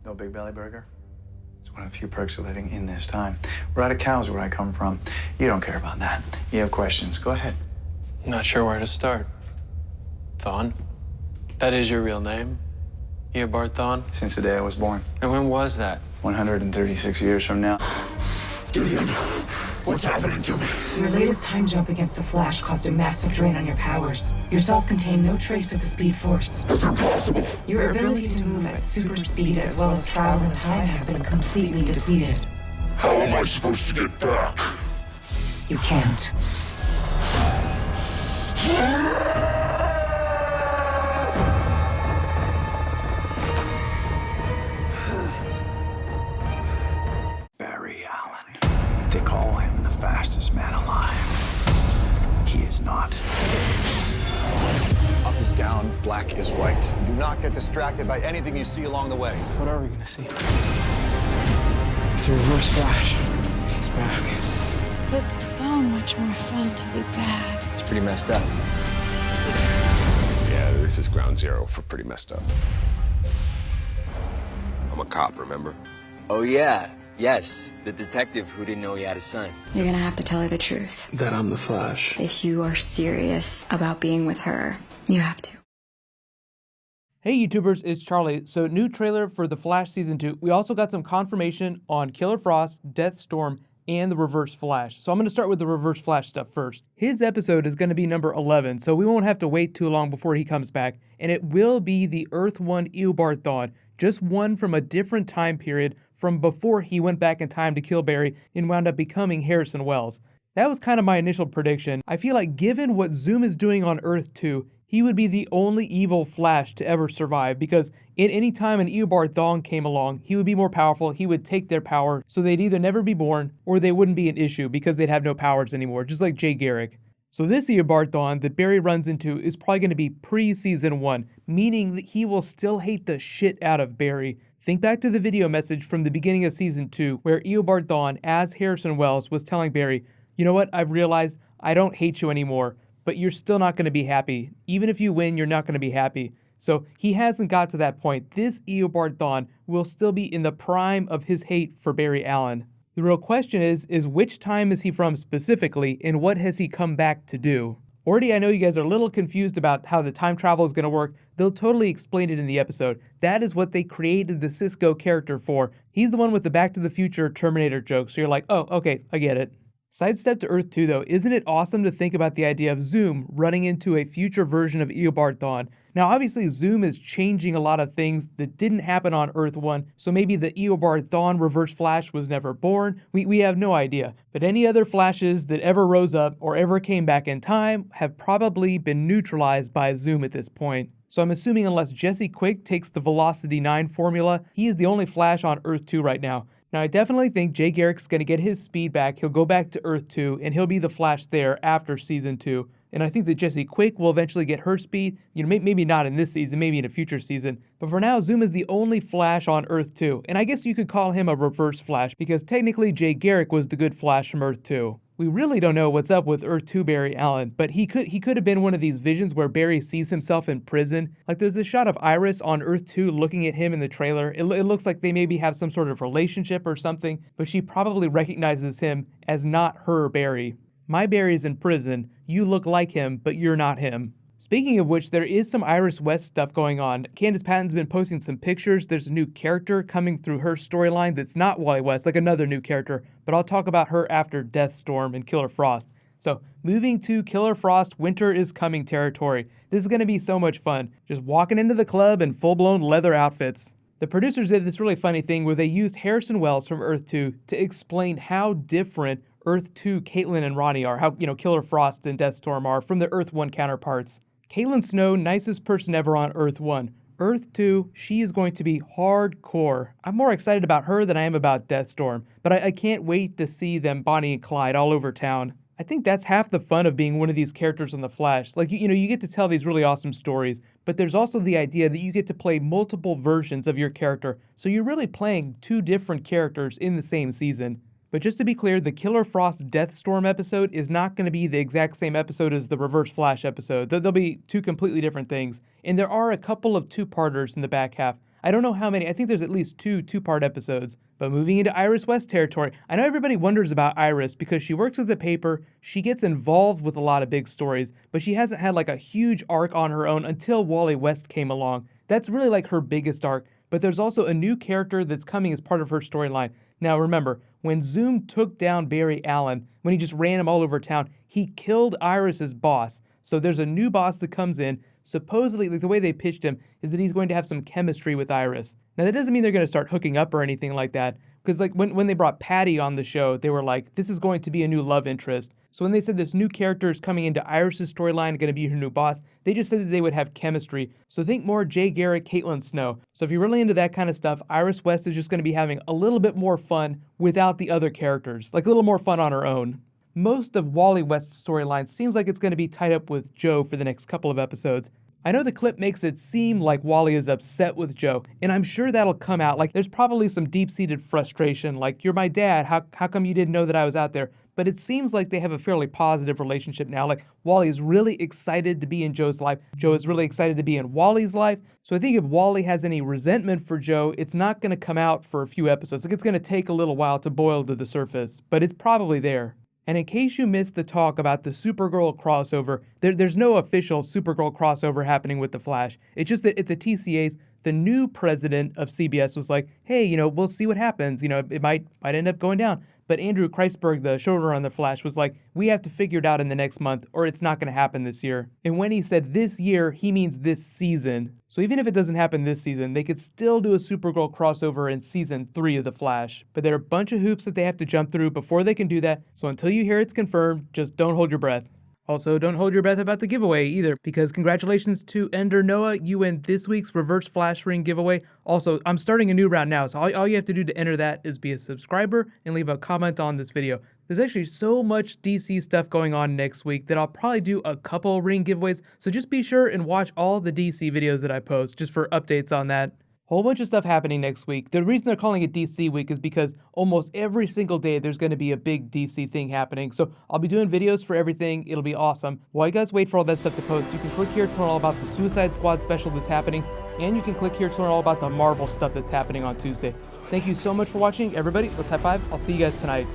No Big Belly Burger? It's one of the few perks of living in this time. We're out of cows where I come from. You don't care about that. You have questions, go ahead. Not sure where to start. Thawne? That is your real name? Eobard Thawne? Since the day I was born. And when was that? 136 years from now. Gideon, what's happening to me? Your latest time jump against the Flash caused a massive drain on your powers. Your cells contain no trace of the Speed Force. That's impossible. Your ability to move at super speed as well as travel in time has been completely depleted. How am I supposed to get back? You can't. Barry Allen. They call him the fastest man alive. He is not. Up is down, black is white. Do not get distracted by anything you see along the way. What are we gonna see? It's a reverse Flash. He's back. It's so much more fun to be bad. It's pretty messed up. Yeah, this is ground zero for pretty messed up. I'm a cop, remember? Oh, yeah. Yes, the detective who didn't know he had a son. You're gonna have to tell her the truth. That I'm the Flash. If you are serious about being with her, you have to. Hey YouTubers, it's Charlie. So new trailer for The Flash Season 2. We also got some confirmation on Killer Frost, Deathstorm, and the Reverse Flash. So I'm going to start with the Reverse Flash stuff first. His episode is going to be number 11, so we won't have to wait too long before he comes back. And it will be the Earth 1 Eobard Thawne, just one from a different time period from before he went back in time to kill Barry and wound up becoming Harrison Wells. That was kind of my initial prediction. I feel like given what Zoom is doing on Earth 2, he would be the only evil Flash to ever survive, because at any time an Eobard Thawne came along, he would be more powerful, he would take their power, so they'd either never be born, or they wouldn't be an issue because they'd have no powers anymore, just like Jay Garrick. So this Eobard Thawne that Barry runs into is probably going to be pre-Season 1, meaning that he will still hate the shit out of Barry. Think back to the video message from the beginning of Season 2, where Eobard Thawne, as Harrison Wells, was telling Barry, you know what, I've realized I don't hate you anymore, but you're still not going to be happy. Even if you win, you're not going to be happy. So he hasn't got to that point. This Eobard Thawne will still be in the prime of his hate for Barry Allen. The real question is which time is he from specifically, and what has he come back to do? Already I know you guys are a little confused about how the time travel is going to work. They'll totally explain it in the episode. That is what they created the Cisco character for. He's the one with the Back to the Future Terminator joke, so you're like, oh, okay, I get it. Sidestep to Earth 2 though, isn't it awesome to think about the idea of Zoom running into a future version of Eobard Thawne? Now obviously Zoom is changing a lot of things that didn't happen on Earth 1, so maybe the Eobard Thawne Reverse Flash was never born, we have no idea. But any other Flashes that ever rose up or ever came back in time have probably been neutralized by Zoom at this point. So I'm assuming unless Jesse Quick takes the Velocity 9 formula, he is the only Flash on Earth 2 right now. Now, I definitely think Jay Garrick's going to get his speed back, he'll go back to Earth 2, and he'll be the Flash there after Season 2. And I think that Jesse Quick will eventually get her speed, maybe not in this season, maybe in a future season. But for now, Zoom is the only Flash on Earth 2, and I guess you could call him a Reverse Flash, because technically Jay Garrick was the good Flash from Earth 2. We really don't know what's up with Earth 2 Barry Allen, but he could have been one of these visions where Barry sees himself in prison. Like there's this shot of Iris on Earth 2 looking at him in the trailer. It looks like they maybe have some sort of relationship or something, but she probably recognizes him as not her Barry. My Barry's in prison, you look like him, but you're not him. Speaking of which, there is some Iris West stuff going on. Candice Patton's been posting some pictures. There's a new character coming through her storyline that's not Wally West, like another new character, but I'll talk about her after Deathstorm and Killer Frost. So, moving to Killer Frost Winter is Coming territory. This is going to be so much fun, just walking into the club in full-blown leather outfits. The producers did this really funny thing where they used Harrison Wells from Earth 2 to explain how different Earth 2 Caitlin and Ronnie are, how, Killer Frost and Deathstorm are from the Earth 1 counterparts. Caitlin Snow, nicest person ever on Earth 1. Earth 2, she is going to be hardcore. I'm more excited about her than I am about Deathstorm, but I can't wait to see them Bonnie and Clyde all over town. I think that's half the fun of being one of these characters on The Flash. Like, you get to tell these really awesome stories, but there's also the idea that you get to play multiple versions of your character, so you're really playing two different characters in the same season. But just to be clear, the Killer Frost Deathstorm episode is not going to be the exact same episode as the Reverse Flash episode. They'll be two completely different things. And there are a couple of two-parters in the back half. I don't know how many. I think there's at least two-part episodes. But moving into Iris West territory, I know everybody wonders about Iris because she works at the paper, she gets involved with a lot of big stories, but she hasn't had like a huge arc on her own until Wally West came along. That's really like her biggest arc, but there's also a new character that's coming as part of her storyline. Now remember, when Zoom took down Barry Allen, when he just ran him all over town, he killed Iris's boss. So there's a new boss that comes in. Supposedly, like the way they pitched him is that he's going to have some chemistry with Iris. Now that doesn't mean they're going to start hooking up or anything like that, because like when they brought Patty on the show, they were like, this is going to be a new love interest. So when they said this new character is coming into Iris's storyline, going to be her new boss, they just said that they would have chemistry. So think more Jay Garrick, Caitlin Snow. So if you're really into that kind of stuff, Iris West is just going to be having a little bit more fun without the other characters, like a little more fun on her own. Most of Wally West's storyline seems like it's going to be tied up with Joe for the next couple of episodes. I know the clip makes it seem like Wally is upset with Joe, and I'm sure that'll come out. Like, there's probably some deep-seated frustration, like, you're my dad, how come you didn't know that I was out there? But it seems like they have a fairly positive relationship now. Like, Wally is really excited to be in Joe's life. Joe is really excited to be in Wally's life. So I think if Wally has any resentment for Joe, it's not going to come out for a few episodes. Like, it's going to take a little while to boil to the surface, but it's probably there. And in case you missed the talk about the Supergirl crossover, there's no official Supergirl crossover happening with The Flash. It's just that at the TCAs, the new president of CBS was like, hey, we'll see what happens. It might end up going down. But Andrew Kreisberg, the showrunner on The Flash, was like, we have to figure it out in the next month or it's not going to happen this year. And when he said this year, he means this season. So even if it doesn't happen this season, they could still do a Supergirl crossover in season 3 of The Flash. But there are a bunch of hoops that they have to jump through before they can do that. So until you hear it's confirmed, just don't hold your breath. Also, don't hold your breath about the giveaway either, because congratulations to Ender Noah, you win this week's Reverse Flash Ring giveaway. Also, I'm starting a new round now, so all you have to do to enter that is be a subscriber and leave a comment on this video. There's actually so much DC stuff going on next week that I'll probably do a couple ring giveaways, so just be sure and watch all the DC videos that I post just for updates on that. Whole bunch of stuff happening next week. The reason they're calling it DC Week is because almost every single day there's going to be a big DC thing happening. So I'll be doing videos for everything. It'll be awesome. While you guys wait for all that stuff to post, you can click here to learn all about the Suicide Squad special that's happening, and you can click here to learn all about the Marvel stuff that's happening on Tuesday. Thank you so much for watching, everybody. Let's high five. I'll see you guys tonight.